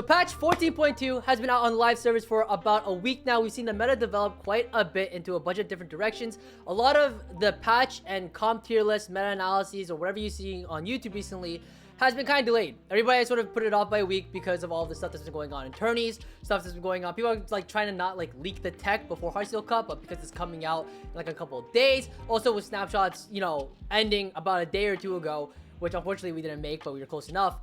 So patch 14.2 has been out on live servers for about a week now. We've seen the meta develop quite a bit into a bunch of different directions. A lot of the patch and comp tier list meta-analyses or whatever you see on YouTube recently has been kind of delayed. Everybody has sort of put it off by a week because of all the stuff that's been going on in tourneys, stuff that's been going on. People are like trying to not like leak the tech before Heartsteel Cup, but because it's coming out in like a couple of days. Also with snapshots, you know, ending about a day or two ago, which unfortunately we didn't make, but we were close enough.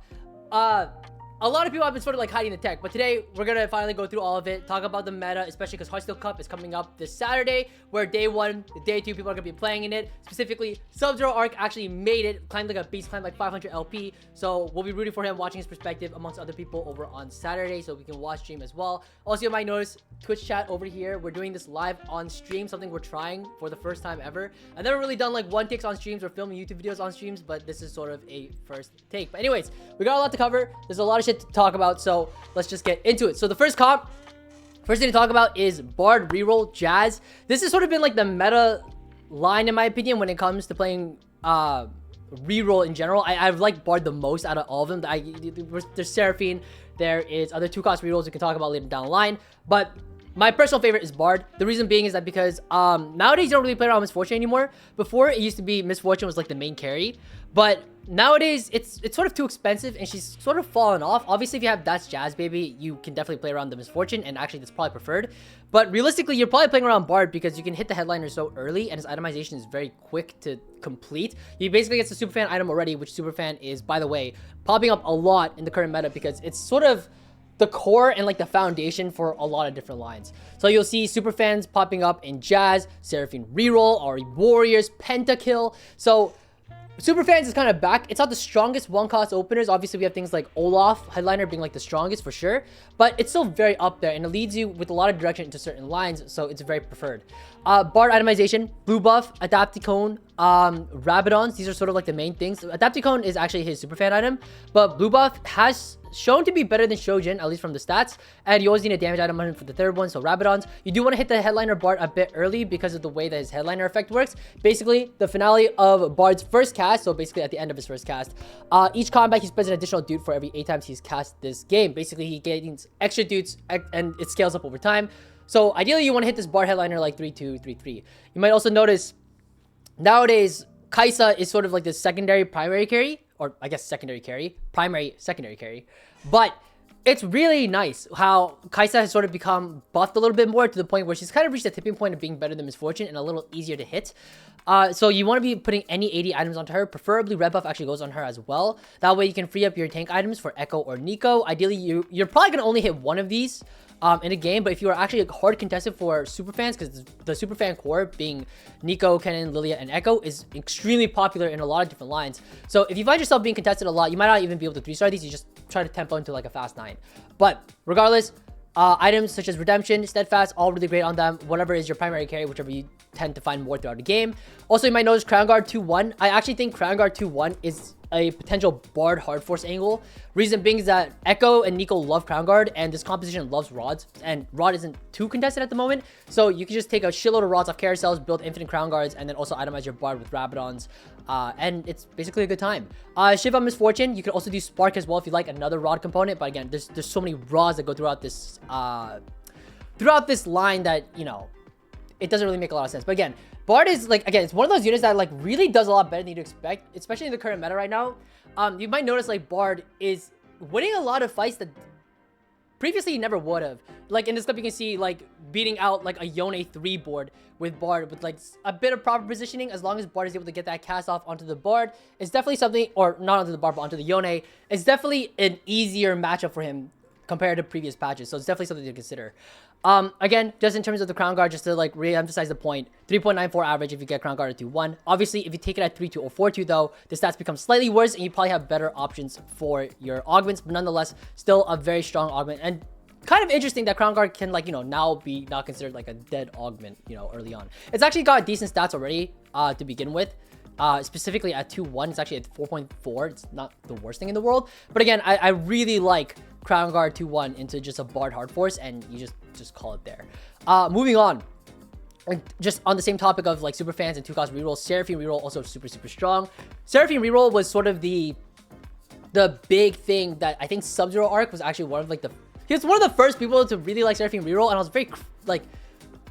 A lot of people have been sort of like hiding the tech, but today we're gonna finally go through all of it, talk about the meta, especially because Heartsteel Cup is coming up this Saturday, where day 1, day 2, people are gonna be playing in it. Specifically, Sub-Zero Arc actually made it, climbed like a beast, climbed like 500 LP, so we'll be rooting for him, watching his perspective amongst other people over on Saturday, so we can watch stream as well. Also, you might notice Twitch chat over here. We're doing this live on stream, something we're trying for the first time ever. I've never really done like one takes on streams or filming YouTube videos on streams, but this is sort of a first take. But anyways, we got a lot to cover. There's a lot of shit to talk about, so let's just get into it. So the first thing to talk about is Bard Reroll Jazz. This has sort of been like the meta line in my opinion when it comes to playing Reroll in general. I've liked Bard the most out of all of them. There's Seraphine, there is other 2-cost rerolls we can talk about later down the line, but my personal favorite is Bard. The reason being is that because nowadays you don't really play around Misfortune anymore. Before it used to be Misfortune was like the main carry, but nowadays it's sort of too expensive and she's sort of fallen off. Obviously, if you have That's Jazz Baby, you can definitely play around the Misfortune, and actually that's probably preferred. But realistically, you're probably playing around Bard because you can hit the headliner so early and his itemization is very quick to complete. You basically get the Superfan item already, which Superfan is, by the way, popping up a lot in the current meta because it's sort of the core and like the foundation for a lot of different lines. So you'll see super fans popping up in Jazz, Seraphine Reroll, Ahri Warriors, Pentakill. So super fans is kind of back. It's not the strongest 1-cost openers. Obviously we have things like Olaf headliner being like the strongest for sure, but it's still very up there and it leads you with a lot of direction into certain lines, so it's very preferred. Bard itemization, blue buff, Adapticone, Rabadons, these are sort of like the main things. Adapticone is actually his superfan item, but blue buff has shown to be better than Shojin, at least from the stats, and you always need a damage item on him for the third one. So Rabadons, you do want to hit the headliner Bard a bit early because of the way that his headliner effect works. Basically, the finale of Bard's first cast, so basically at the end of his first cast, each combat he spends an additional dude for every 8 times he's cast this game. Basically, he gains extra dudes and it scales up over time. So ideally, you want to hit this Bard headliner like 3-2, 3-3. You might also notice nowadays Kaisa is sort of like the secondary primary carry, or I guess secondary carry, primary secondary carry, but it's really nice how Kaisa has sort of become buffed a little bit more to the point where she's kind of reached the tipping point of being better than Misfortune and a little easier to hit. So you want to be putting any 80 items onto her. Preferably red buff actually goes on her as well. That way you can free up your tank items for Echo or Nico. Ideally, you're probably going to only hit one of these in a game, but if you are actually hard contested for super fans, because the super fan core being Nico, Kennen, Lilia, and Echo is extremely popular in a lot of different lines. So if you find yourself being contested a lot, you might not even be able to 3-star these. You just try to tempo into like a fast 9. But regardless, items such as Redemption, Steadfast, all really great on them. Whatever is your primary carry, whichever you tend to find more throughout the game. Also, you might notice Crown Guard 2-1. I actually think Crown Guard 2-1 is a potential Bard hard force angle. Reason being is that Echo and Nico love Crown Guard, and this composition loves rods, and rod isn't too contested at the moment, so you can just take a shitload of rods off carousels, build infinite Crown Guards, and then also itemize your Bard with Rabadons, and it's basically a good time. Shiva Misfortune, you can also do Spark as well if you like another rod component, but again, there's so many rods that go throughout this line that, you know, it doesn't really make a lot of sense. But again, Bard is like, again, it's one of those units that like really does a lot better than you'd expect, especially in the current meta right now. You might notice like Bard is winning a lot of fights that previously he never would have. Like in this clip, you can see like beating out like a Yone 3 board with Bard with like a bit of proper positioning. As long as Bard is able to get that cast off onto the Bard, it's definitely something, or not onto the Bard, but onto the Yone. It's definitely an easier matchup for him compared to previous patches. So it's definitely something to consider. Again, just in terms of the Crown Guard, just to like re-emphasize the point, 3.94 average if you get Crown Guard at 2-1. Obviously, if you take it at 3-2 or 4-2 though, the stats become slightly worse and you probably have better options for your augments, but nonetheless, still a very strong augment. And kind of interesting that Crown Guard can, like, you know, now be not considered like a dead augment, you know, early on. It's actually got decent stats already to begin with. Specifically at 2-1, it's actually at 4.4. It's not the worst thing in the world. But again, I really like Crown Guard 2-1 into just a Bard hard force, and you just call it there. Moving on. Just on the same topic of like super fans and 2-cost reroll, Seraphine reroll also super strong. Seraphine reroll was sort of the the big thing that I think Sub-Zero arc was actually one of like he was one of the first people to really like Seraphine Reroll, and I was very like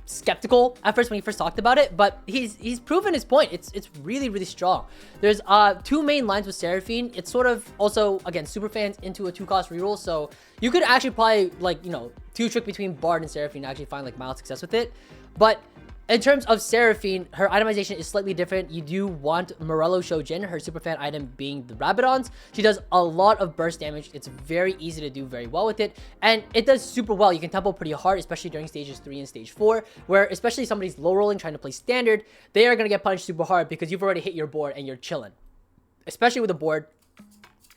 skeptical at first when he first talked about it, but he's proven his point. It's really strong. There's two main lines with Seraphine. It's sort of also, again, super fans into a 2-cost reroll, so you could actually probably like, you know, 2-trick between Bard and Seraphine and actually find like mild success with it. But in terms of Seraphine, her itemization is slightly different. You do want Morello Shojin, her super fan item being the Rabadons. She does a lot of burst damage. It's very easy to do very well with it. And it does super well. You can tempo pretty hard, especially during stages 3 and stage 4, where especially somebody's low rolling trying to play standard, they are going to get punished super hard because you've already hit your board and you're chilling. Especially with a board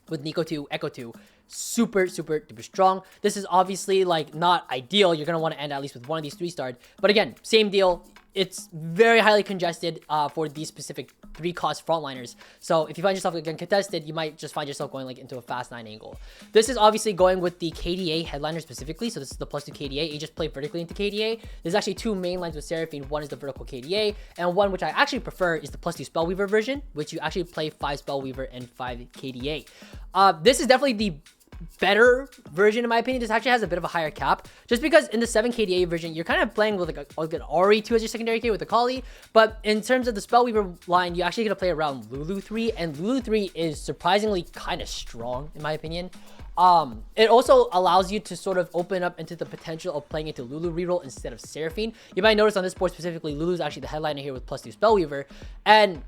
with Nico 2, Echo 2. Super duper strong. This is obviously like not ideal. You're going to want to end at least with one of these 3-starred. But again, same deal. It's very highly congested for these specific 3-cost frontliners. So if you find yourself again contested, you might just find yourself going like into a fast 9 angle. This is obviously going with the KDA headliner specifically. So this is the +2 KDA. You just play vertically into KDA. There's actually 2 main lines with Seraphine. One is the vertical KDA, and one which I actually prefer is the +2 Spellweaver version, which you actually play 5 Spellweaver and 5 KDA. This is definitely the better version in my opinion. This actually has a bit of a higher cap, just because in the 7 KDA version you're kind of playing with like an ahri 2 as your secondary K with akali, but in terms of the Spellweaver line, you actually get to play around Lulu 3, and Lulu 3 is surprisingly kind of strong in my opinion. It also allows you to sort of open up into the potential of playing into Lulu reroll instead of Seraphine. You might notice on this board specifically, Lulu is actually the headliner here with +2 Spellweaver, and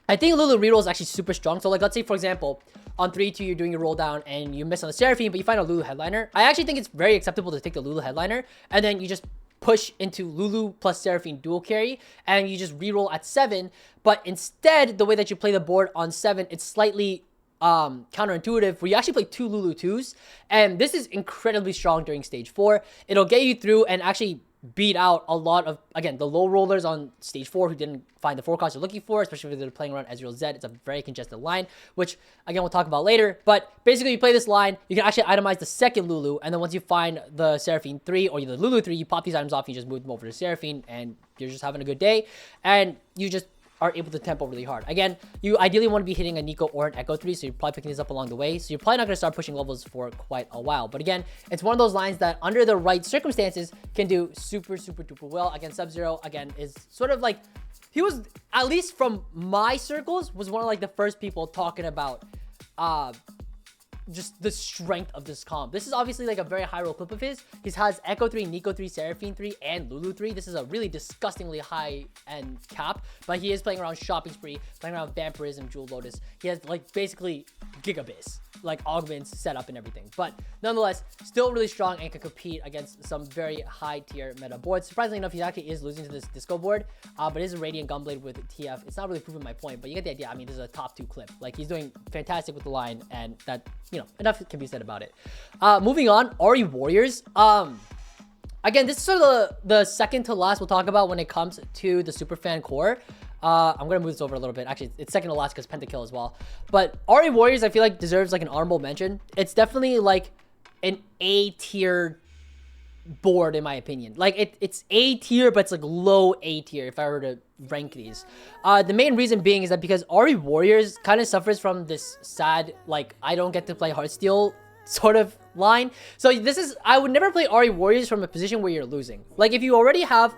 I think Lulu reroll is actually super strong. So like, let's say for example, on 3-2, you're doing your roll down and you miss on the Seraphine, but you find a Lulu headliner. I actually think it's very acceptable to take the Lulu headliner, and then you just push into Lulu plus Seraphine dual carry, and you just reroll at 7. But instead, the way that you play the board on 7, it's slightly counterintuitive, where you actually play 2 Lulu 2s, and this is incredibly strong during stage 4. It'll get you through and actually beat out a lot of, again, the low rollers on stage 4 who didn't find the 4 cost you're looking for, especially if they're playing around Ezreal Z. It's a very congested line, which again we'll talk about later. But basically, you play this line, you can actually itemize the second Lulu, and then once you find the Seraphine 3 or the Lulu 3, you pop these items off, and you just move them over to Seraphine, and you're just having a good day, and you just are able to tempo really hard. Again, you ideally want to be hitting a Nico or an Echo 3, so you're probably picking this up along the way. So you're probably not going to start pushing levels for quite a while. But again, it's one of those lines that under the right circumstances can do super duper well. Again, Sub-Zero, again, is sort of like, he was, at least from my circles, was one of like the first people talking about just the strength of this comp. This is obviously like a very high roll clip of his. He has Echo 3, Nico 3, Seraphine 3, and Lulu 3. This is a really disgustingly high end cap, but he is playing around Shopping Spree, playing around Vampirism, Jewel Lotus. He has like basically Gigabyss, like augments, setup, and everything. But nonetheless, still really strong and can compete against some very high tier meta boards. Surprisingly enough, he actually is losing to this Disco board, but it is a Radiant Gunblade with TF. It's not really proving my point, but you get the idea. I mean, this is a top 2 clip. Like, he's doing fantastic with the line, and that, you know, enough can be said about it. Moving on, Ahri Warriors. Again, this is sort of the second to last we'll talk about when it comes to the Superfan core. I'm gonna move this over a little bit. Actually, it's second to last because Pentakill as well. But Ahri Warriors, I feel like deserves like an honorable mention. It's definitely like an A tier board in my opinion. Like it's A tier, but it's like low A tier if I were to rank these. The main reason being is that because Ahri Warriors kind of suffers from this sad, like, I don't get to play Heartsteel sort of line. So this is, I would never play Ahri Warriors from a position where you're losing. Like, if you already have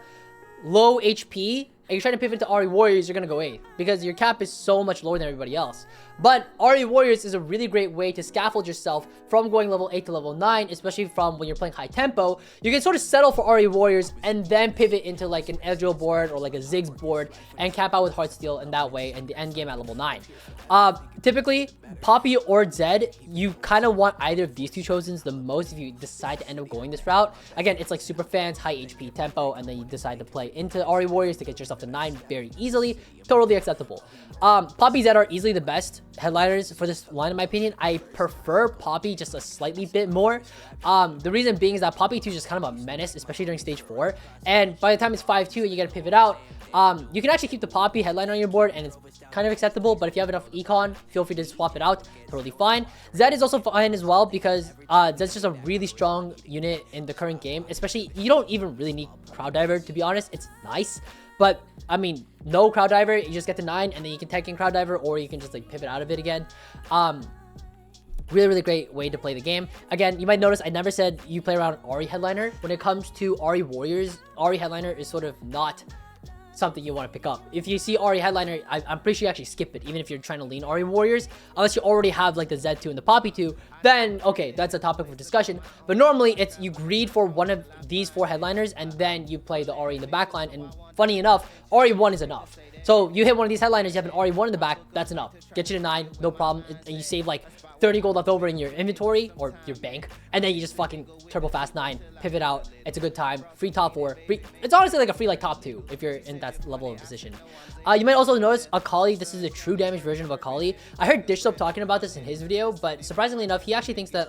low HP and you're trying to pivot to Ahri Warriors, you're gonna go 8th because your cap is so much lower than everybody else. But Ahri Warriors is a really great way to scaffold yourself from going level 8 to level 9, especially from when you're playing high tempo. You can sort of settle for Ahri Warriors and then pivot into like an Ezreal board or like a Ziggs board and cap out with Heartsteel in that way and the end game at level 9. Typically, Poppy or Zed, you kind of want either of these two chosens the most if you decide to end up going this route. Again, it's like super fans, high HP tempo, and then you decide to play into Ahri Warriors to get yourself to 9 very easily. Totally acceptable. Poppy, Zed are easily the best headliners for this line in my opinion. I prefer Poppy just a slightly bit more. The reason being is that Poppy 2 is just kind of a menace, especially during stage 4. And by the time it's 5-2 and you get to pivot out, you can actually keep the Poppy headliner on your board and it's kind of acceptable, but if you have enough econ, feel free to swap it out. Totally fine. Zed is also fine as well because Zed's just a really strong unit in the current game, especially you don't even really need Crowd Diver, to be honest. It's nice, but I mean, no Crowd Diver, you just get to 9 and then you can tech in Crowd Diver or you can just like pivot out of it again. Really great way to play the game. Again, you might notice I never said you play around Ahri Headliner. When it comes to Ahri Warriors, Ahri Headliner is sort of not something you want to pick up. If you see Ahri Headliner, I'm pretty sure you actually skip it, even if you're trying to lean Ahri Warriors, unless you already have like the Z2 and the Poppy 2, then okay, that's a topic for discussion. But normally it's you greed for one of these 4 headliners and then you play the Ahri in the backline, and funny enough, Ahri 1 is enough. So you hit one of these headliners, you have an Ahri 1 in the back, that's enough. Get you to 9, no problem, and you save like 30 gold left over in your inventory or your bank, and then you just fucking turbo fast 9, pivot out. It's a good time. Free top 4. It's honestly like a free like top 2 if you're in that level of position. You might also notice Akali. This is a true damage version of Akali. I heard Dishsoap talking about this in his video, but surprisingly enough, he actually thinks that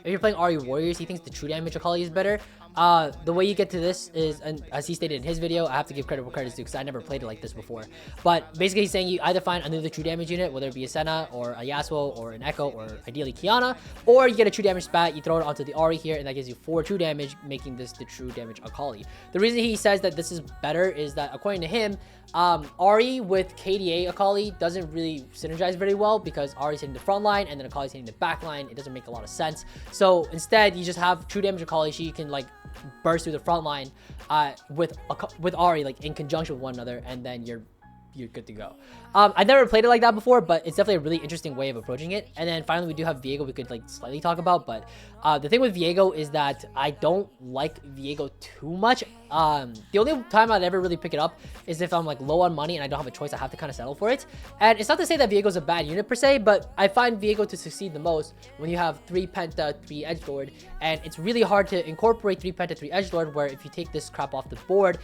if you're playing Ahri Warriors, he thinks the true damage Akali is better. The way you get to this is, and as he stated in his video, I have to give credit where credit is due because I never played it like this before. But basically, he's saying you either find another true damage unit, whether it be a Senna or a Yasuo or an Echo or ideally Kiana, or you get a true damage spat, you throw it onto the Ahri here, and that gives you 4 true damage, making this the true damage Akali. The reason he says that this is better is that according to him, Ahri with KDA Akali doesn't really synergize very well because Ahri's hitting the front line and then Akali's hitting the back line. It doesn't make a lot of sense. So instead, you just have true damage Akali, so you can like burst through the front line with Ahri like in conjunction with one another, and then you're good to go. I've never played it like that before, but it's definitely a really interesting way of approaching it. And then finally, we do have Viego we could like slightly talk about, but the thing with Viego is that I don't like Viego too much. The only time I'd ever really pick it up is if I'm like low on money and I don't have a choice, I have to kind of settle for it. And it's not to say that Viego's a bad unit per se, but I find Viego to succeed the most when you have 3 Penta, 3 Edgelord, and it's really hard to incorporate 3 Penta, 3 Edgelord, where if you take this crap off the board,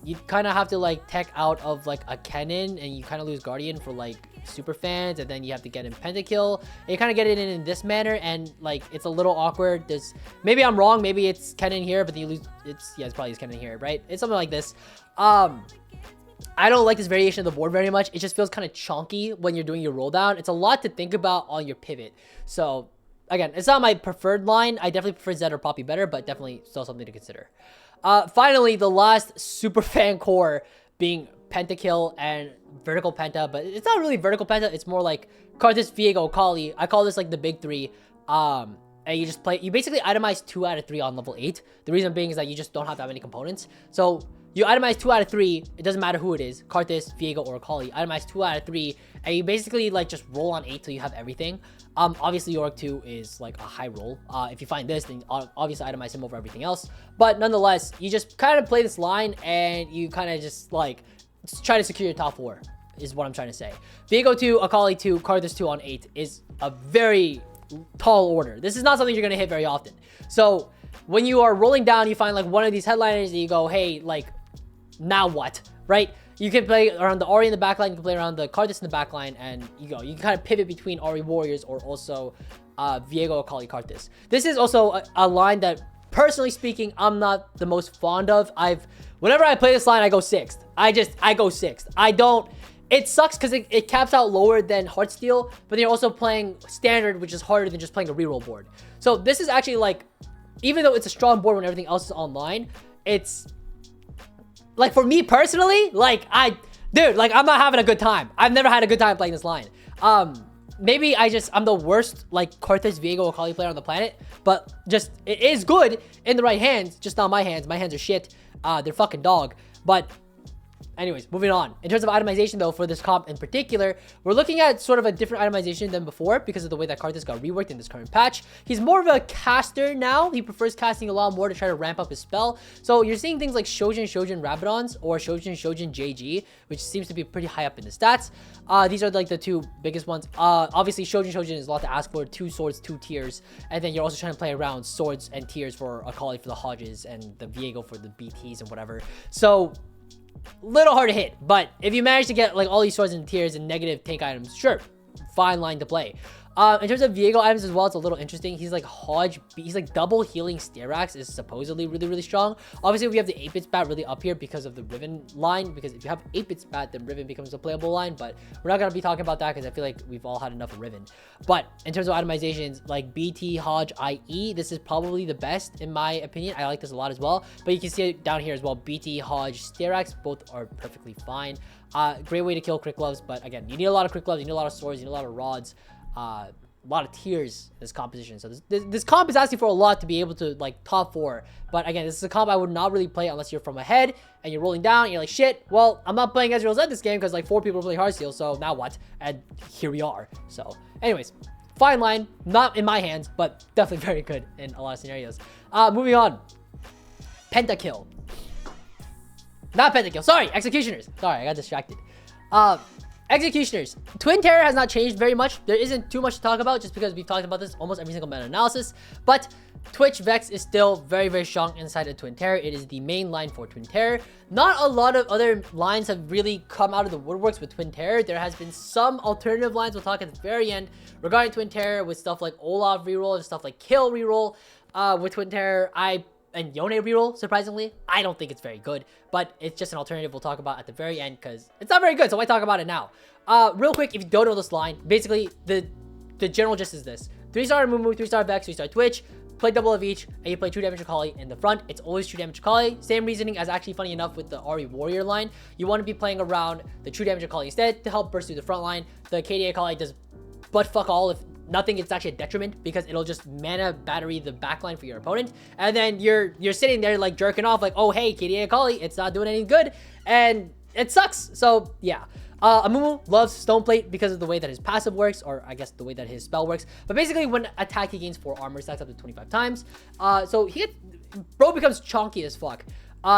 you kind of have to like tech out of like a Kennen, and you kind of lose Guardian for like super fans, and then you have to get in pentakill, and you kind of get it in this manner, and like it's a little awkward. There's maybe I'm wrong, maybe it's Kennen here, but then you lose. It's probably Kennen here, right? It's something like this. I don't like this variation of the board very much. It just feels kind of chonky when you're doing your roll down. It's a lot to think about on your pivot. So again, it's not my preferred line. I definitely prefer Zed or Poppy better, but definitely still something to consider. Finally, the last super fan core being pentakill and vertical penta, but it's not really vertical penta. It's more like Karthus, Viego, Akali. I call this like the big 3. And you just play, you basically itemize 2 out of 3 on level 8. The reason being is that you just don't have that many components. So you itemize 2 out of 3. It doesn't matter who it is, Karthus, Viego, or Akali. Itemize 2 out of 3, and you basically like just roll on 8 till you have everything. Obviously Yorick 2 is like a high roll. If you find this, then obviously itemize him over everything else. But nonetheless, you just kind of play this line and you kind of just like try to secure your top 4 is what I'm trying to say. Viego 2, Akali 2, Karthus 2 on 8 is a very tall order. This is not something you're going to hit very often. So when you are rolling down, you find like one of these headliners and you go, hey, like, now what, right? You can play around the Ahri in the backline, you can play around the Karthus in the backline, and you can kind of pivot between Ahri Warriors or also Viego, Akali, Karthus. This is also a line that, personally speaking, I'm not the most fond of. Whenever I play this line, I go 6th. I go 6th. It sucks because it caps out lower than Heartsteel, but then you're also playing standard, which is harder than just playing a reroll board. So this is actually like, even though it's a strong board when everything else is online, it's like, for me personally, like I'm not having a good time. I've never had a good time playing this line. Maybe I'm the worst like Karthus, Viego, Akali player on the planet, but just it is good in the right hands, just not my hands. My hands are shit. They're fucking dog. But anyways, moving on. In terms of itemization, though, for this comp in particular, we're looking at sort of a different itemization than before because of the way that Karthus got reworked in this current patch. He's more of a caster now. He prefers casting a lot more to try to ramp up his spell. So you're seeing things like Shojin Rabadons or Shojin JG, which seems to be pretty high up in the stats. These are like the 2 biggest ones. Obviously, Shojin is a lot to ask for. 2 swords, 2 tiers. And then you're also trying to play around swords and tiers for Akali for the Hodges and the Viego for the BTs and whatever. So little hard to hit, but if you manage to get like all these swords and tiers and negative tank items, sure, fine line to play. In terms of Viego items as well, it's a little interesting. He's like he's like double healing Styrax is supposedly really strong. Obviously, we have the 8-bit spat really up here because of the Riven line, because if you have 8-bit spat, then Riven becomes a playable line, but we're not going to be talking about that because I feel like we've all had enough of Riven. But in terms of itemizations, like BT, Hodge, IE, this is probably the best in my opinion. I like this a lot as well, but you can see it down here as well. BT, Hodge, Styrax, both are perfectly fine. Great way to kill crit gloves, but again, you need a lot of crit gloves, you need a lot of swords, you need a lot of rods. lot of tiers in this composition. So this comp is asking for a lot to be able to like top 4. But again, this is a comp I would not really play unless you're from ahead and you're rolling down and you're like, shit, well, I'm not playing Ezreal Zed this game because like 4 people are playing Heartsteel, so now what? And here we are. So anyways, fine line, not in my hands, but definitely very good in a lot of scenarios. Moving on. Pentakill. Not Pentakill, sorry, Executioners. Sorry, I got distracted. Executioners. Twin Terror has not changed very much. There isn't too much to talk about just because we've talked about this almost every single meta-analysis. But Twitch Vex is still very, very strong inside of Twin Terror. It is the main line for Twin Terror. Not a lot of other lines have really come out of the woodworks with Twin Terror. There has been some alternative lines we'll talk at the very end regarding Twin Terror with stuff like Olaf Reroll and stuff like Kill Reroll. With Twin Terror, and Yone Reroll, surprisingly. I don't think it's very good, but it's just an alternative we'll talk about at the very end because it's not very good, so why talk about it now? Real quick, if you don't know this line, basically the general gist is this. 3-star Mumu, 3-star Vex, 3-star Twitch, play double of each, and you play true damage Akali in the front. It's always true damage Akali. Same reasoning as actually funny enough with the Ahri Warrior line. You want to be playing around the true damage Akali instead to help burst through the front line. The KDA Akali does but fuck all if nothing. It's actually a detriment because it'll just mana battery the backline for your opponent, and then you're sitting there like jerking off like, oh hey, KDA Akali, it's not doing any good, and it sucks. So yeah, Amumu loves Stoneplate because of the way that his passive works, or I guess the way that his spell works. But basically, when attack, he gains 4 armor stacks up to 25 times. So bro becomes chonky as fuck.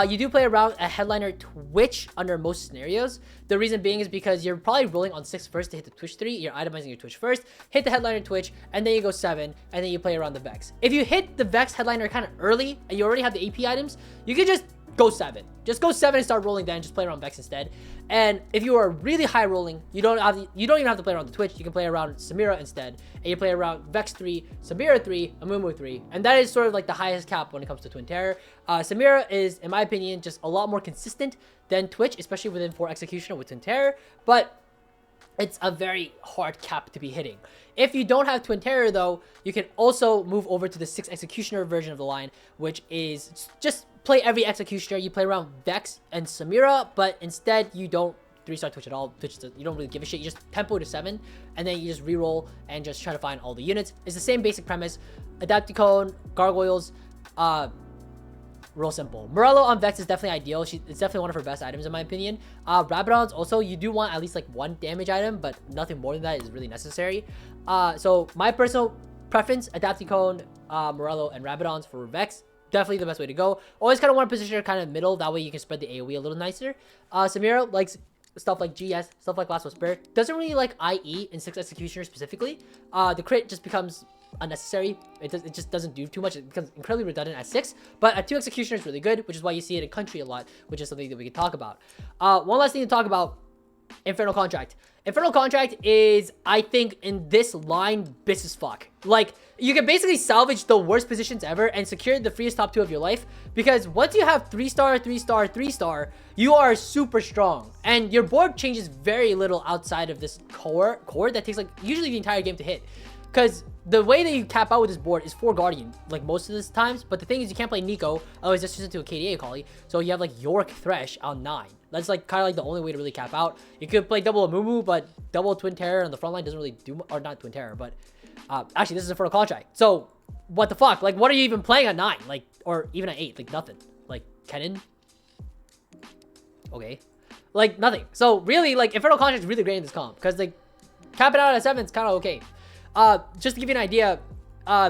You do play around a headliner Twitch under most scenarios. The reason being is because you're probably rolling on 6 first to hit the Twitch 3. You're itemizing your Twitch first, hit the headliner Twitch, and then you go 7, and then you play around the Vex. If you hit the Vex headliner kind of early, and you already have the AP items, you can just go 7. Just go 7 and start rolling then, just play around Vex instead. And if you are really high rolling, you don't even have to play around the Twitch. You can play around Samira instead, and you play around Vex 3, Samira 3, Amumu 3, and that is sort of like the highest cap when it comes to Twin Terror. Samira is, in my opinion, just a lot more consistent than Twitch, especially within 4 Executioner with Twin Terror, but it's a very hard cap to be hitting. If you don't have Twin Terror though, you can also move over to the 6 Executioner version of the line, which is just play every Executioner. You play around Vex and Samira, but instead you don't 3-star Twitch at all. Twitch, you don't really give a shit. You just tempo to 7, and then you just reroll and just try to find all the units. It's the same basic premise. Adapticone, Gargoyles, real simple. Morello on Vex is definitely ideal. It's definitely one of her best items in my opinion. Rabadons also, you do want at least like 1 damage item, but nothing more than that is really necessary. So my personal preference, Adapticone, Morello, and Rabadons for Vex. Definitely the best way to go. Always kind of want to position her kind of middle. That way you can spread the AoE a little nicer. Samira likes stuff like GS, stuff like Last Whisper. Doesn't really like IE in 6 Executioner specifically. The crit just becomes unnecessary. It just doesn't do too much. It becomes incredibly redundant at 6. But at 2 Executioner is really good, which is why you see it in Country a lot, which is something that we can talk about. One last thing to talk about, Infernal Contract. Infernal Contract is, I think, in this line, bitch as fuck. Like, you can basically salvage the worst positions ever and secure the freest top 2 of your life, because once you have 3-star, 3-star, 3-star, you are super strong, and your board changes very little outside of this core that takes like usually the entire game to hit. Because the way that you cap out with this board is 4 Guardian, like most of the times. But the thing is, you can't play Nico, otherwise that's just into a KDA Akali. So you have like York Thresh on 9. That's like kind of like the only way to really cap out. You could play double Amumu, but double Twin Terror on the front line doesn't really do, or not Twin Terror, but actually this is a Infernal Contract. So what the fuck? Like, what are you even playing at 9? Like, or even at 8? Like nothing. Like Kennen. Okay. Like nothing. So really, like Infernal Contract is really great in this comp because like capping out at 7 is kind of okay. Just to give you an idea,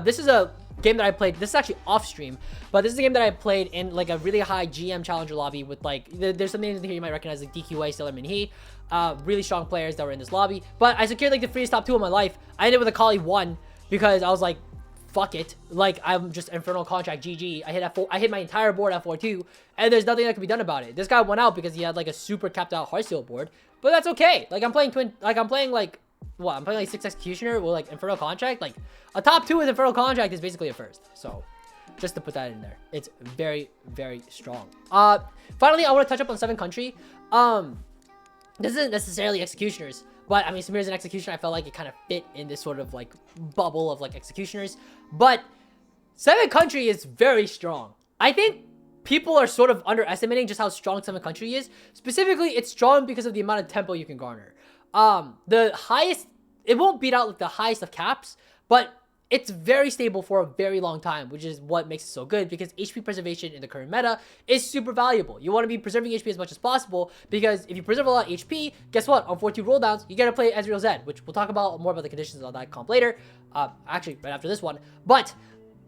this is a game that I played. This is actually off stream, but this is a game that I played in like a really high GM challenger lobby with like, there's some names in here you might recognize like DQA, Stellar Minhee, really strong players that were in this lobby. But I secured like the freest top 2 of my life. I ended with a Akali 1 because I was like, fuck it. Like, I'm just Infernal Contract GG. I hit my entire board at 4-2, and there's nothing that can be done about it. This guy went out because he had like a super capped out Heartsteel board, but that's okay. Like, I'm playing what? I'm playing like 6 Executioner with like Infernal Contract. Like a top 2 with Infernal Contract is basically a first. So just to put that in there, it's very, very strong. Finally, I want to touch up on 7 Country. This isn't necessarily Executioners, but I mean, Samir's an Executioner. I felt like it kind of fit in this sort of like bubble of like Executioners. But 7 Country is very strong. I think people are sort of underestimating just how strong 7 Country is. Specifically, it's strong because of the amount of tempo you can garner. The highest, it won't beat out like the highest of caps, but it's very stable for a very long time, which is what makes it so good, because HP preservation in the current meta is super valuable. You want to be preserving HP as much as possible, because if you preserve a lot of HP, guess what? On 4-2 rolldowns, you get to play Ezreal Zed, which we'll talk about more about the conditions on that comp later, actually right after this one. But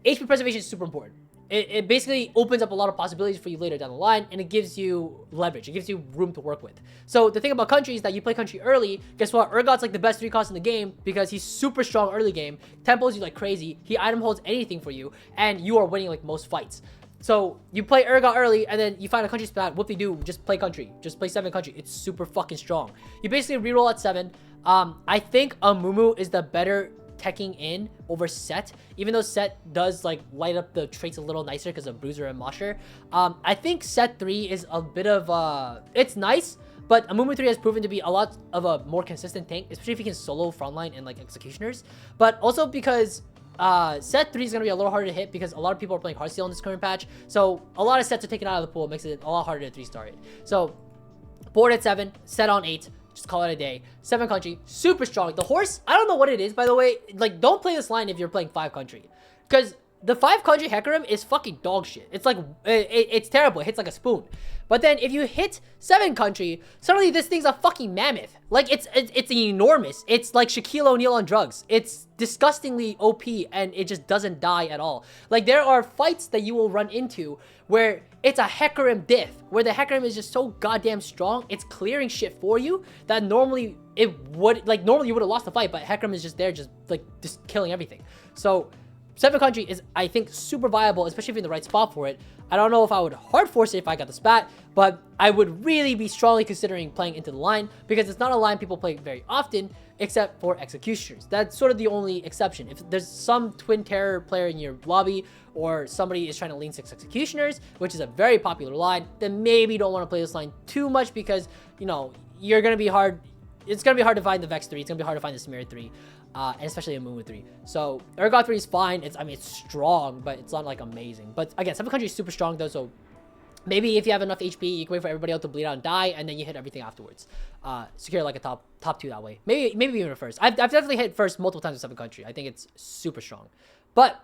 HP preservation is super important. It basically opens up a lot of possibilities for you later down the line, and it gives you leverage. It gives you room to work with. So the thing about Country is that you play Country early. Guess what? Urgot's like the best 3 cost in the game because he's super strong early game. Tempos you like crazy. He item holds anything for you, and you are winning like most fights. So you play Urgot early, and then you find a Country spot. Whoop-de-doo, just play Country. Just play 7 Country. It's super fucking strong. You basically reroll at 7. I think Amumu is the better teching in over Set, even though Set does like light up the traits a little nicer because of Bruiser and Mosher. I think Set 3 is a bit of it's nice, but Amumu 3 has proven to be a lot of a more consistent tank, especially if you can solo frontline and like executioners, but also because Set 3 is going to be a little harder to hit because a lot of people are playing Heartsteel in this current patch, so a lot of sets are taken out of the pool. It makes it a lot harder to 3-star it. So board at 7, Set on 8, just call it a day. 7 Country, super strong. The horse, I don't know what it is, by the way. Like, don't play this line if you're playing 5 Country, because the 5 Country Hecarim is fucking dog shit. It's like, it's terrible. It hits like a spoon. But then if you hit 7 Country, suddenly this thing's a fucking mammoth. Like, it's enormous. It's like Shaquille O'Neal on drugs. It's disgustingly OP, and it just doesn't die at all. Like, there are fights that you will run into where it's a Hecarim diff, where the Hecarim is just so goddamn strong, it's clearing shit for you, that normally normally you would have lost the fight, but Hecarim is just there, just killing everything. So 7 Country is, I think, super viable, especially if you're in the right spot for it. I don't know if I would hard force it if I got the spat, but I would really be strongly considering playing into the line, because it's not a line people play very often, except for executioners. That's sort of the only exception. If there's some Twin Terror player in your lobby, or somebody is trying to lean 6 executioners, which is a very popular line, then maybe you don't want to play this line too much, because, you know, you're going to be hard. It's going to be hard to find the Vex 3. It's going to be hard to find the Smear 3. And especially a Mumu 3. So Urgot 3 is fine. I mean, it's strong, but it's not like amazing. But again, 7 Country is super strong though, so maybe if you have enough HP, you can wait for everybody else to bleed out and die, and then you hit everything afterwards. Secure like a top 2 that way. Maybe even a first. I've definitely hit first multiple times with 7 Country. I think it's super strong. But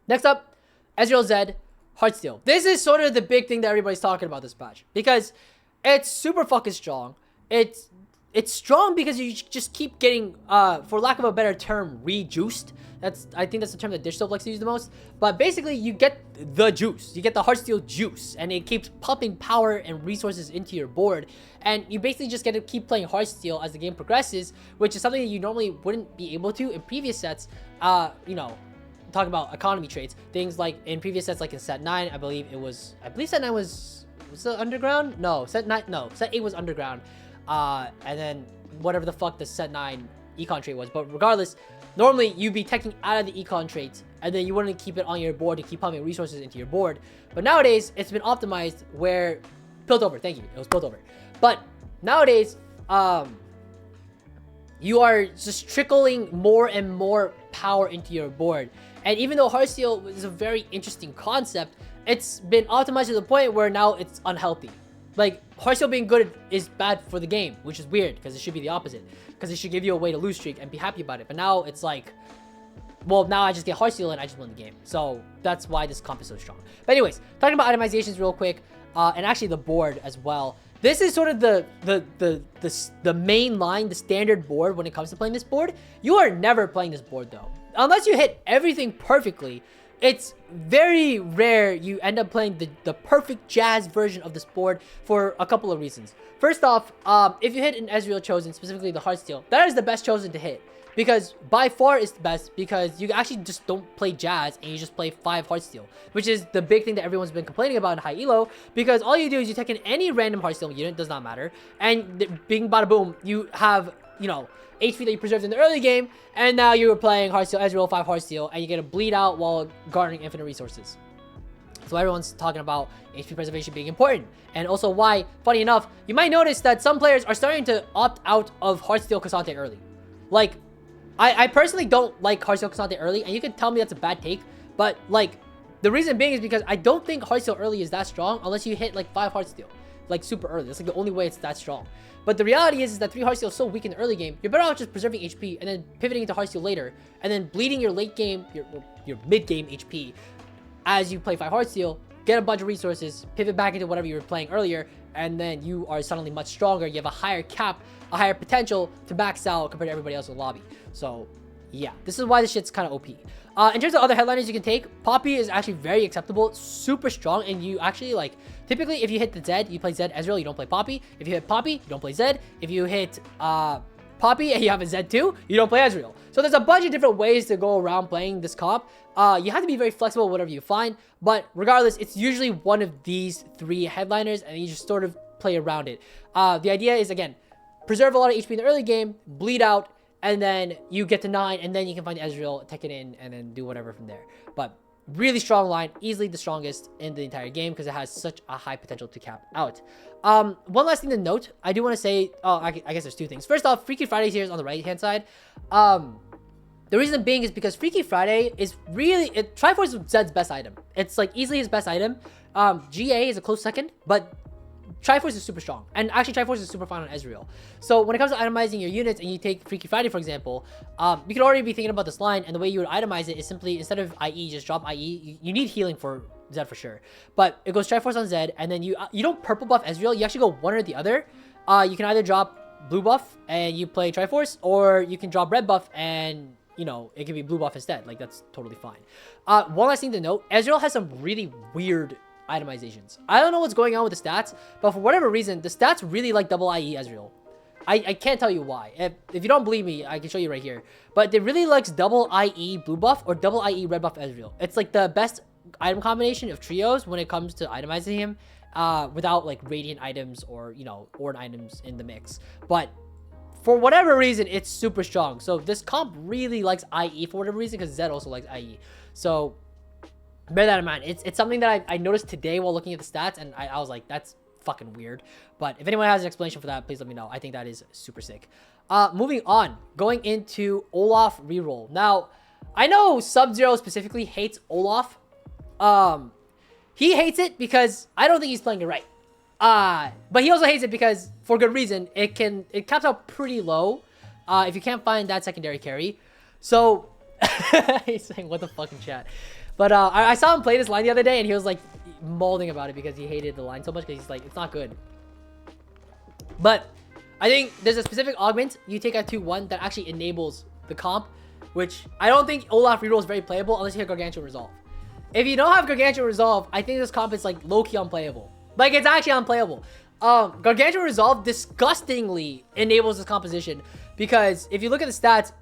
next up, Ezreal Zed, Heartsteel. This is sort of the big thing that everybody's talking about this patch, because it's super fucking strong. It's strong because you just keep getting, for lack of a better term, rejuiced. I think that's the term that Digital likes to use the most. But basically, you get the juice. You get the Heartsteel juice, and it keeps pumping power and resources into your board. And you basically just get to keep playing Heartsteel as the game progresses, which is something that you normally wouldn't be able to in previous sets. You know, talking about economy traits, things like in previous sets, like in set 9, I believe set 9 was it underground? No, set 8 was underground. And then whatever the fuck the set 9 econ trait was. But regardless, normally you'd be teching out of the econ traits, and then you wouldn't keep it on your board to keep pumping resources into your board. But nowadays, it's been optimized where Piltover, thank you, it was Piltover. But nowadays, you are just trickling more and more power into your board. And even though Heartsteel is a very interesting concept, it's been optimized to the point where now it's unhealthy. Like, Heartsteel being good is bad for the game, which is weird, because it should be the opposite. Because it should give you a way to lose streak and be happy about it. But now it's like, well, now I just get Heartsteel and I just win the game. So that's why this comp is so strong. But anyways, talking about itemizations real quick, and actually the board as well. This is sort of the main line, the standard board when it comes to playing this board. You are never playing this board though. Unless you hit everything perfectly, it's very rare you end up playing the perfect Jazz version of this board for a couple of reasons. First off, if you hit an Ezreal chosen, specifically the Heartsteel, that is the best chosen to hit. Because by far it's the best, because you actually just don't play Jazz and you just play 5 Heartsteel, which is the big thing that everyone's been complaining about in high elo, because all you do is you take in any random Heartsteel unit, does not matter, and bing bada boom, you have, you know, HP that you preserved in the early game, and now you're playing Heartsteel, Ezreal, 5 Heartsteel, and you get to bleed out while garnering infinite resources. So everyone's talking about HP preservation being important, and also why, funny enough, you might notice that some players are starting to opt out of Heartsteel Cassante early. Like, I personally don't like Heartsteel Cassante early, and you can tell me that's a bad take, but like, the reason being is because I don't think Heartsteel early is that strong unless you hit like 5 Heartsteel. like super early. That's like the only way it's that strong. But the reality is that 3 Heartsteel is so weak in the early game, you're better off just preserving HP and then pivoting into Heartsteel later, and then bleeding your late game, your mid game HP as you play 5 Heartsteel, get a bunch of resources, pivot back into whatever you were playing earlier, and then you are suddenly much stronger. You have a higher cap, a higher potential to max out compared to everybody else in the lobby. So yeah, this is why this shit's kind of OP. In terms of other headliners you can take, Poppy is actually very acceptable, super strong, and you actually like, typically if you hit the Zed, you play Zed Ezreal, you don't play Poppy. If you hit Poppy, you don't play Zed. If you hit Poppy and you have a Zed too, you don't play Ezreal. So there's a bunch of different ways to go around playing this comp. You have to be very flexible with whatever you find, but regardless, it's usually one of these 3 headliners, and you just sort of play around it. The idea is, again, preserve a lot of HP in the early game, bleed out, and then you get to 9, and then you can find Ezreal, take it in, and then do whatever from there. But really strong line, easily the strongest in the entire game because it has such a high potential to cap out. One last thing to note, I do want to say, I guess there's 2 things. First off, Freaky Fridays here is on the right-hand side. The reason being is because Freaky Friday is really, Triforce is Zed's best item. It's like easily his best item. GA is a close second, but Triforce is super strong, and actually Triforce is super fine on Ezreal. So when it comes to itemizing your units, and you take Freaky Friday for example, you could already be thinking about this line, and the way you would itemize it is simply, instead of IE, just drop IE. You need healing for Zed for sure, but it goes Triforce on Zed, and then you don't purple buff Ezreal, you actually go one or the other. You can either drop blue buff and you play Triforce, or you can drop red buff and, you know, it can be blue buff instead. Like, that's totally fine. One last thing to note, Ezreal has some really weird itemizations. I don't know what's going on with the stats, but for whatever reason, the stats really like double IE Ezreal. I can't tell you why. If you don't believe me, I can show you right here. But it really likes double IE blue buff or double IE red buff Ezreal. It's like the best item combination of trios when it comes to itemizing him, without like radiant items or, you know, Ornn items in the mix. But for whatever reason, it's super strong. So this comp really likes IE for whatever reason, because Zed also likes IE. So bear that in mind. It's something that I noticed today while looking at the stats, and I was like, that's fucking weird. But if anyone has an explanation for that, please let me know. I think that is super sick. Moving on, going into Olaf reroll. Now, I know Sub-Zero specifically hates Olaf. He hates it because I don't think he's playing it right. But he also hates it because, for good reason, it caps out pretty low if you can't find that secondary carry. So he's saying what the fucking chat. But I saw him play this line the other day, and he was like molding about it because he hated the line so much, because he's like, it's not good. But I think there's a specific augment you take at 2-1 that actually enables the comp, which I don't think Olaf reroll is very playable unless you have Gargantuan Resolve. If you don't have Gargantuan Resolve, I think this comp is like low-key unplayable. Like, it's actually unplayable. Gargantuan Resolve disgustingly enables this composition, because if you look at the stats,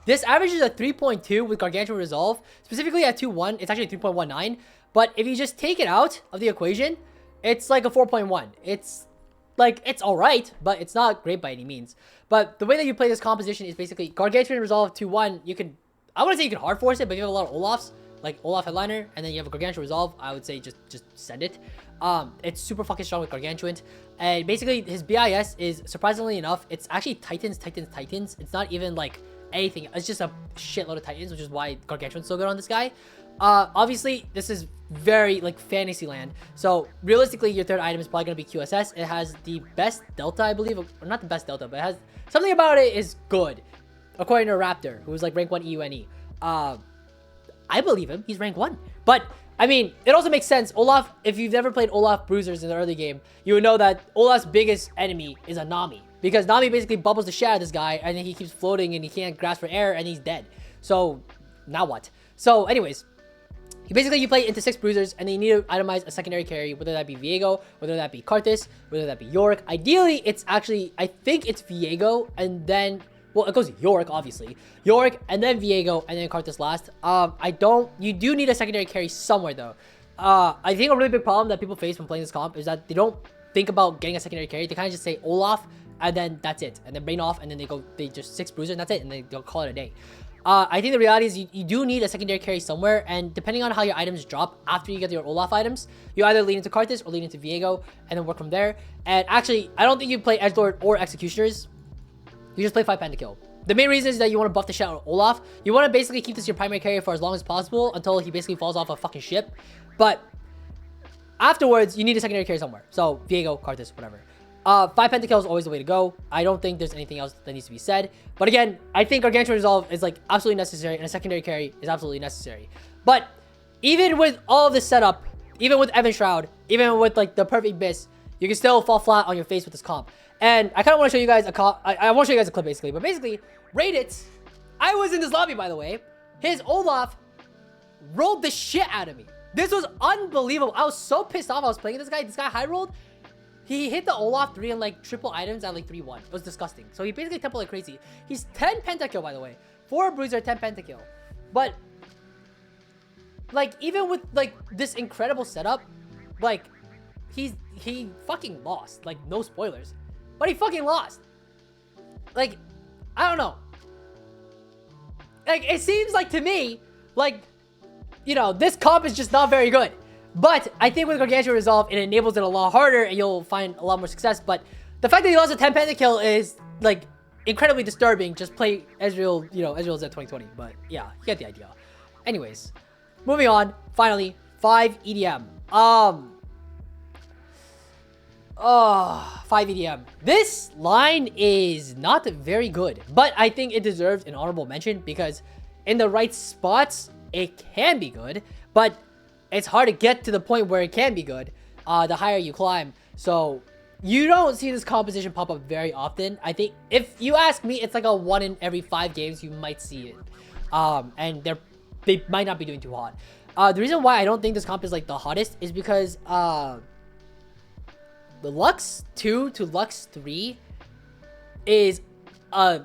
this averages a 3.2 with Gargantuan Resolve. Specifically at 2-1, it's actually 3.19. But if you just take it out of the equation, it's like a 4.1. It's like, it's alright, but it's not great by any means. But the way that you play this composition is basically Gargantuan Resolve 2-1. You can, I wouldn't say you can hard force it, but if you have a lot of Olafs, like Olaf Headliner, and then you have a Gargantuan Resolve, I would say just send it. It's super fucking strong with Gargantuan. And basically, his BIS is, surprisingly enough, it's actually Titans. It's not even like anything. It's just a shitload of Titans, which is why Gargantuan's so good on this guy. Obviously, this is very like fantasy land. So realistically, your third item is probably going to be QSS. It has the best delta, I believe. Or not the best delta, but it has something about it is good, according to Raptor, who was like rank 1 EUNE. I believe him. He's rank 1. But, I mean, it also makes sense. Olaf, if you've never played Olaf Bruisers in the early game, you would know that Olaf's biggest enemy is a Nami. Because Nami basically bubbles the shit out of this guy, and then he keeps floating, and he can't grasp for air, and he's dead. So, now what? So, anyways, you play into 6 Bruisers, and then you need to itemize a secondary carry, whether that be Viego, whether that be Karthus, whether that be Yorick. Ideally, it's actually, I think it's Viego, and then, well, it goes Yorick, obviously. Yorick, and then Viego, and then Karthus last. You do need a secondary carry somewhere, though. I think a really big problem that people face when playing this comp is that they don't think about getting a secondary carry. They kind of just say Olaf, and then that's it. And then Brain off, and then they just 6 Bruiser, and that's it, and they'll call it a day. I think the reality is you do need a secondary carry somewhere, and depending on how your items drop after you get your Olaf items, you either lean into Karthus or lean into Viego, and then work from there. And actually, I don't think you play Edgelord or Executioners. You just play 5 Pentakill. The main reason is that you want to buff the shit out of Olaf. You want to basically keep this your primary carry for as long as possible until he basically falls off a fucking ship. But Afterwards, you need a secondary carry somewhere. So Viego, Karthus, whatever. 5 pentakill is always the way to go. I don't think there's anything else that needs to be said. But again, I think Gargantuan Resolve is like absolutely necessary, and a secondary carry is absolutely necessary. But even with all of this setup, even with Evan Shroud, even with like the perfect miss, you can still fall flat on your face with this comp. And I kind of want to show you guys I want to show you guys a clip basically. But basically, rate it. I was in this lobby, by the way. His Olaf rolled the shit out of me. This was unbelievable. I was so pissed off. I was playing this guy. This guy high rolled. He hit the Olaf 3 and like triple items at like 3-1. It was disgusting. So he basically templed like crazy. He's 10 pentakill, by the way. 4 bruiser, 10 pentakill. But like even with like this incredible setup, like he fucking lost. Like no spoilers, but he fucking lost. Like I don't know. Like it seems like to me, like you know, this comp is just not very good. But I think with Gargantuan Resolve, it enables it a lot harder and you'll find a lot more success. But the fact that he lost a 10 pentakill is like incredibly disturbing. Just play Ezreal, you know, Ezreal's at 2020. But yeah, you get the idea. Anyways, moving on. Finally, 5 EDM. 5 EDM. This line is not very good, but I think it deserves an honorable mention because in the right spots, it can be good, but it's hard to get to the point where it can be good the higher you climb. So you don't see this composition pop up very often. I think if you ask me, it's like a 1 in every 5 games you might see it. And they might not be doing too hot. The reason why I don't think this comp is like the hottest is because the Lux 2 to Lux 3 is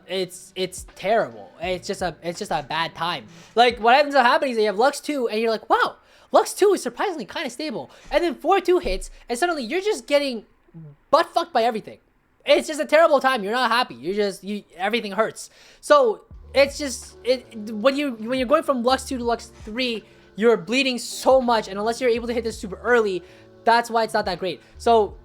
it's terrible. It's just a bad time. Like what ends up happening is you have Lux 2 and you're like, wow, Lux 2 is surprisingly kind of stable. And then 4-2 hits and suddenly you're just getting butt fucked by everything. It's just a terrible time. You're not happy. Everything hurts. So it's just when you're going from Lux 2 to Lux 3, you're bleeding so much, and unless you're able to hit this super early, that's why it's not that great. So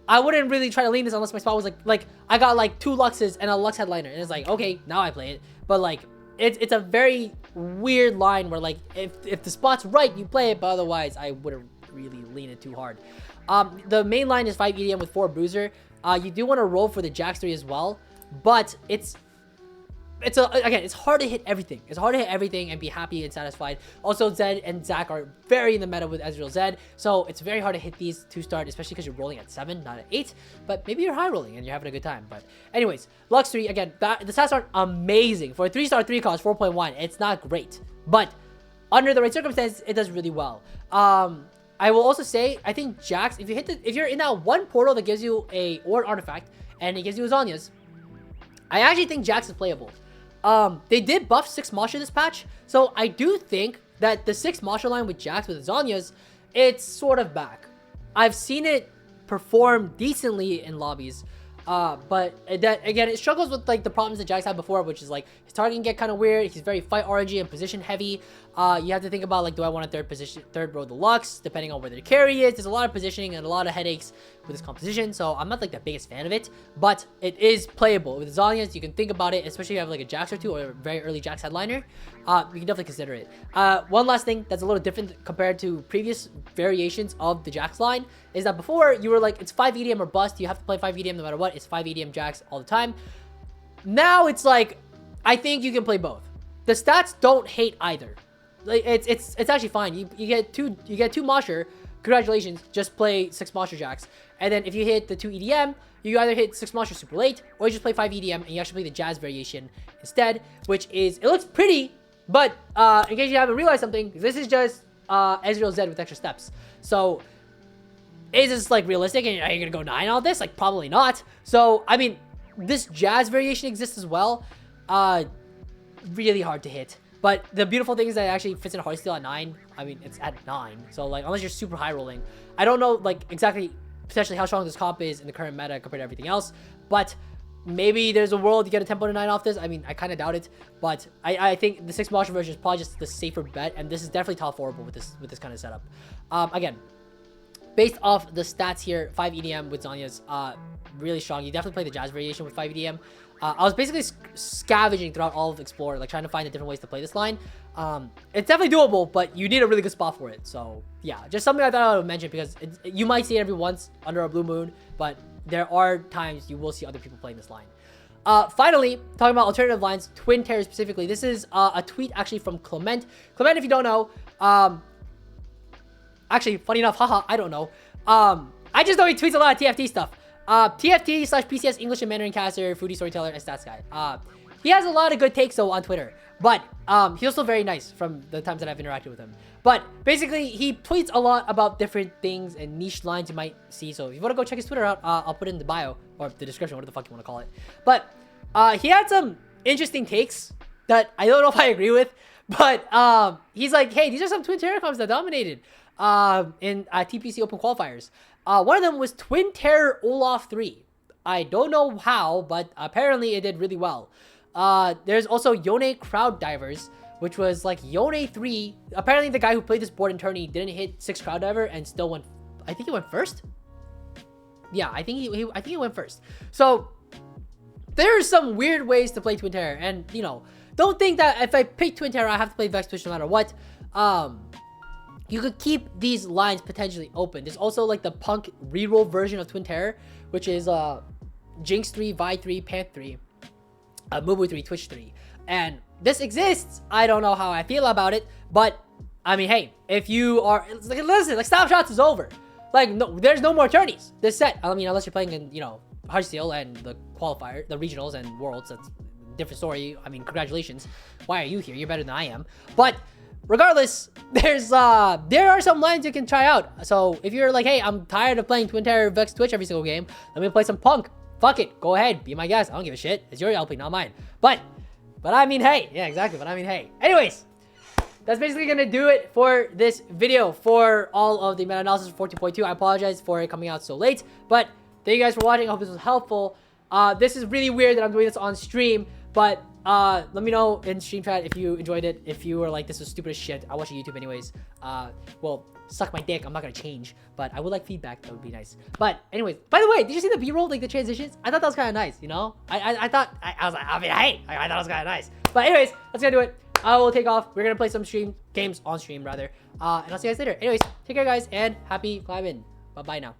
I wouldn't really try to lean this unless my spot was like I got like 2 Luxes and a Lux headliner, and it's like, okay, now I play it. But like it's a very weird line where like if the spot's right, you play it, but otherwise I wouldn't really lean it too hard. The main line is 5 EDM with 4 bruiser. You do want to roll for the Jax 3 as well, but again, it's hard to hit everything. It's hard to hit everything and be happy and satisfied. Also, Zed and Zac are very in the meta with Ezreal Zed, so it's very hard to hit these to start, especially because you're rolling at 7, not at 8. But maybe you're high rolling and you're having a good time. But anyways, Lux 3, again, the stats aren't amazing. For a 3-star 3 cost, 4.1, it's not great. But under the right circumstances, it does really well. I will also say, I think Jax, if you're in that one portal that gives you an artifact and it gives you a Zhonya's, I actually think Jax is playable. They did buff 6 Masha this patch, so I do think that the 6 Masha line with Jax with Zhonya's, it's sort of back. I've seen it perform decently in lobbies, but that again, it struggles with like the problems that Jax had before, which is like his targeting get kind of weird. He's very fight RNG and position heavy. You have to think about like, do I want a third row deluxe, depending on where the carry is. There's a lot of positioning and a lot of headaches with this composition, so I'm not like the biggest fan of it, but it is playable. With Zhonya's, you can think about it, especially if you have like a Jax or 2 or a very early Jax headliner. You can definitely consider it. One last thing that's a little different compared to previous variations of the Jax line is that before you were like, it's 5 EDM or bust. You have to play 5 EDM no matter what. It's 5 EDM Jax all the time. Now it's like, I think you can play both. The stats don't hate either. Like it's actually fine. You get two Mosher. Congratulations, just play 6 Mosher Jax. And then if you hit the 2 EDM, you either hit 6 Mosher super late, or you just play 5 EDM and you actually play the Jazz variation instead, which is, it looks pretty, but in case you haven't realized something, this is just Ezreal Zed with extra steps. So is this like realistic, and are you gonna go 9 on this? Like probably not. So I mean, this Jazz variation exists as well. Really hard to hit. But the beautiful thing is that it actually fits in Heartsteel at 9. I mean, it's at 9. So, like, unless you're super high rolling. I don't know, like, exactly potentially how strong this comp is in the current meta compared to everything else. But maybe there's a world to get a tempo to 9 off this. I mean, I kind of doubt it. But I think the 6 Marshal version is probably just the safer bet. And this is definitely top 4able with this kind of setup. Again, based off the stats here, 5 EDM with Zhonya's really strong. You definitely play the Jazz variation with 5 EDM. I was basically scavenging throughout all of Explorer, like trying to find the different ways to play this line. It's definitely doable, but you need a really good spot for it. So yeah, just something I thought I would mention because you might see it every once under a blue moon, but there are times you will see other people playing this line. Finally, talking about alternative lines, Twin Terror specifically. This is a tweet actually from Clement. Clement, if you don't know, actually, funny enough, haha, I don't know. I just know he tweets a lot of TFT stuff. TFT/PCS English and Mandarin caster, foodie storyteller, and stats guy. He has a lot of good takes though on Twitter, but he's also very nice from the times that I've interacted with him. But basically, he tweets a lot about different things and niche lines you might see. So if you want to go check his Twitter out, I'll put it in the bio or the description, whatever the fuck you want to call it. But he had some interesting takes that I don't know if I agree with, but he's like, hey, these are some Twin Terror comps that dominated in TPC Open qualifiers. One of them was Twin Terror Olaf 3. I don't know how, but apparently it did really well. There's also Yone Crowd Divers, which was like Yone 3. Apparently the guy who played this board in tourney didn't hit 6 Crowd Diver and still went, I think he went first? Yeah, I think he went first. So there's some weird ways to play Twin Terror, and you know, don't think that if I pick Twin Terror, I have to play Vex Twitch no matter what. You could keep these lines potentially open. There's also like the Punk reroll version of Twin Terror, which is Jinx 3, Vi 3, Panth 3, Mubu 3, Twitch 3. And this exists. I don't know how I feel about it, but I mean, hey, if you are, like, listen, like Stop Shots is over. Like, no, there's no more tourneys this set. I mean, unless you're playing in, you know, Heartsteel and the qualifier, the regionals and worlds. That's a different story. I mean, congratulations. Why are you here? You're better than I am. But regardless, there are some lines you can try out. So if you're like, hey, I'm tired of playing Twin Terror Vex Twitch every single game, let me play some Punk. Fuck it, go ahead, be my guest. I don't give a shit. It's your LP, not mine. But I mean, hey, yeah, exactly. But I mean, hey. Anyways, that's basically gonna do it for this video for all of the meta analysis for 14.2. I apologize for it coming out so late, but thank you guys for watching. I hope this was helpful. This is really weird that I'm doing this on stream, but let me know in stream chat if you enjoyed it. If you were like, this was stupid as shit, I watch YouTube anyways. Well, suck my dick. I'm not gonna change, but I would like feedback. That would be nice. But anyways, by the way, did you see the B-roll, like the transitions? I thought that was kind of nice, you know? I thought, I was like, I mean, hey, I thought it was kind of nice. But anyways, that's gonna do it. I will take off. We're gonna play some games on stream rather. And I'll see you guys later. Anyways, take care guys, and happy climbing. Bye-bye now.